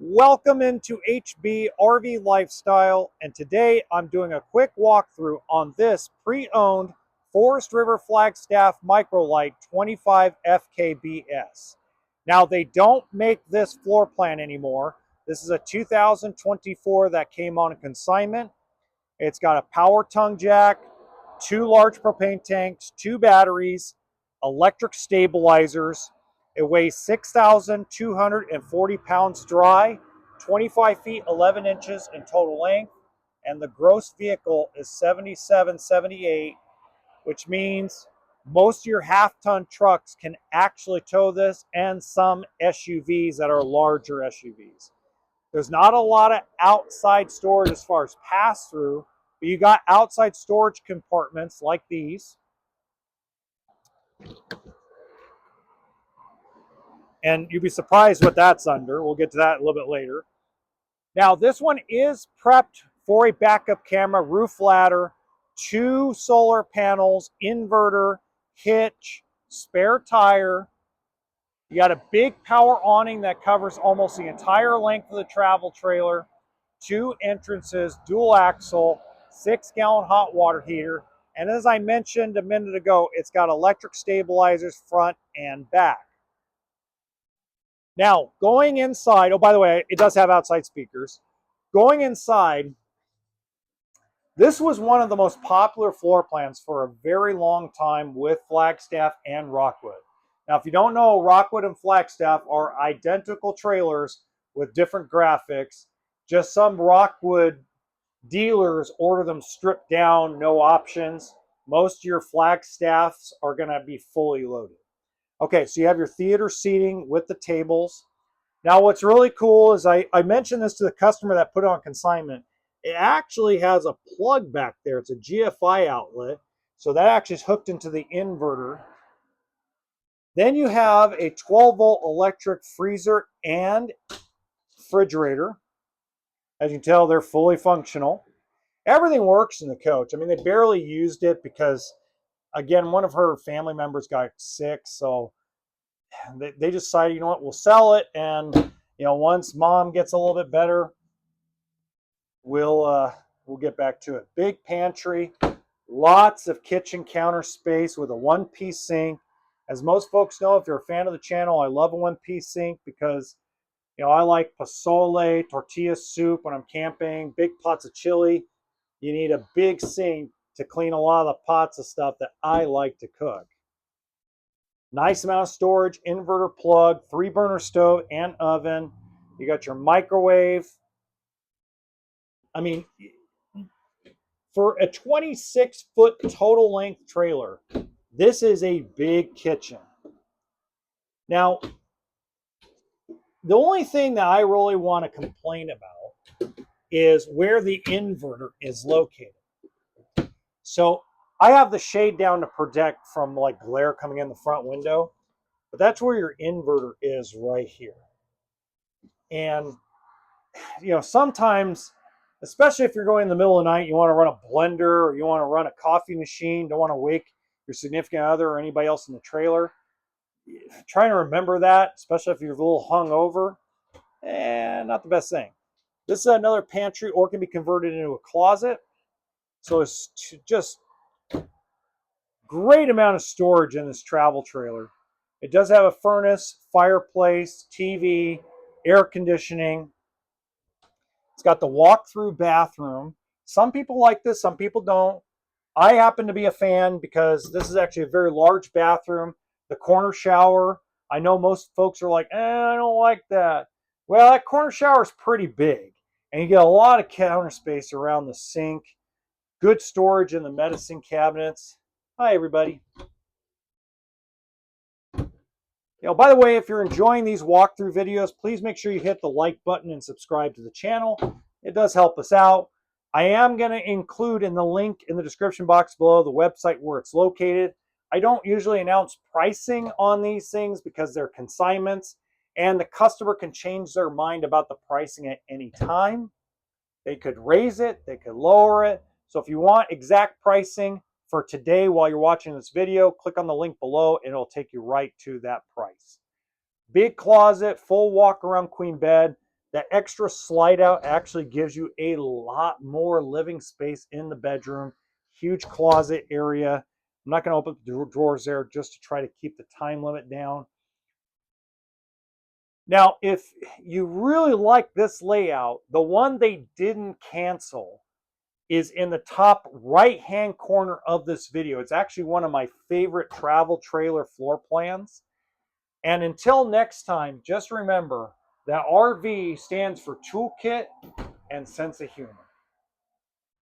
Welcome into HB RV Lifestyle, and today I'm doing a quick walkthrough on this pre-owned Forest River Flagstaff Micro Lite 25 FKBS. Now they don't make this floor plan anymore. This is a 2024 that came on consignment. It's got a power tongue jack, two large propane tanks, two batteries, electric stabilizers. It weighs 6,240 pounds dry, 25 feet 11 inches in total length, and the gross vehicle is 7778, which means most of your half-ton trucks can actually tow this, and some SUVs that are larger SUVs. There's not a lot of outside storage as far as pass-through, but you got outside storage compartments like these. And you'd be surprised what that's under. We'll get to that a little bit later. Now, this one is prepped for a backup camera, roof ladder, two solar panels, inverter, hitch, spare tire. You got a big power awning that covers almost the entire length of the travel trailer, two entrances, dual axle, 6-gallon hot water heater, and as I mentioned a minute ago, it's got electric stabilizers front and back. Now, going inside, oh, by the way, it does have outside speakers. Going inside, this was one of the most popular floor plans for a very long time with Flagstaff and Rockwood. Now, if you don't know, Rockwood and Flagstaff are identical trailers with different graphics. Just some Rockwood dealers order them stripped down, no options. Most of your Flagstaffs are going to be fully loaded. Okay, so you have your theater seating with the tables. Now, what's really cool is I mentioned this to the customer that put it on consignment. It actually has a plug back there. It's a GFI outlet. So that actually is hooked into the inverter. Then you have a 12-volt electric freezer and refrigerator. As you can tell, they're fully functional. Everything works in the coach. I mean, they barely used it because, again, one of her family members got sick. So they decided, you know what, we'll sell it. And, you know, once mom gets a little bit better, we'll get back to it. Big pantry, lots of kitchen counter space with a one-piece sink. As most folks know, if you're a fan of the channel, I love a one-piece sink because, you know, I like pozole, tortilla soup when I'm camping, big pots of chili. You need a big sink to clean a lot of the pots of stuff that I like to cook. Nice amount of storage, inverter plug, 3-burner stove and oven. You got your microwave. I mean, for a 26-foot total length trailer, this is a big kitchen. Now, the only thing that I really want to complain about is where the inverter is located. So I have the shade down to protect from like glare coming in the front window, but that's where your inverter is right here. And, you know, sometimes, especially if you're going in the middle of the night, you want to run a blender or you want to run a coffee machine, don't want to wake your significant other or anybody else in the trailer. Trying to remember that, especially if you're a little hungover, not the best thing. This is another pantry or can be converted into a closet. So it's just great amount of storage in this travel trailer. It does have a furnace, fireplace, TV, air conditioning. It's got the walk-through bathroom. Some people like this, some people don't. I happen to be a fan because this is actually a very large bathroom. The corner shower, I know most folks are like, I don't like that. Well, that corner shower is pretty big, and you get a lot of counter space around the sink. Good storage in the medicine cabinets. Hi, everybody. You know, by the way, if you're enjoying these walkthrough videos, please make sure you hit the like button and subscribe to the channel. It does help us out. I am going to include in the link in the description box below the website where it's located. I don't usually announce pricing on these things because they're consignments and the customer can change their mind about the pricing at any time. They could raise it, they could lower it. So if you want exact pricing for today while you're watching this video, click on the link below and it'll take you right to that price. Big closet, full walk around queen bed. That extra slide out actually gives you a lot more living space in the bedroom. Huge closet area. I'm not going to open the drawers there just to try to keep the time limit down. Now, if you really like this layout, the one they didn't cancel is in the top right-hand corner of this video. It's actually one of my favorite travel trailer floor plans. And until next time, just remember that RV stands for toolkit and sense of humor.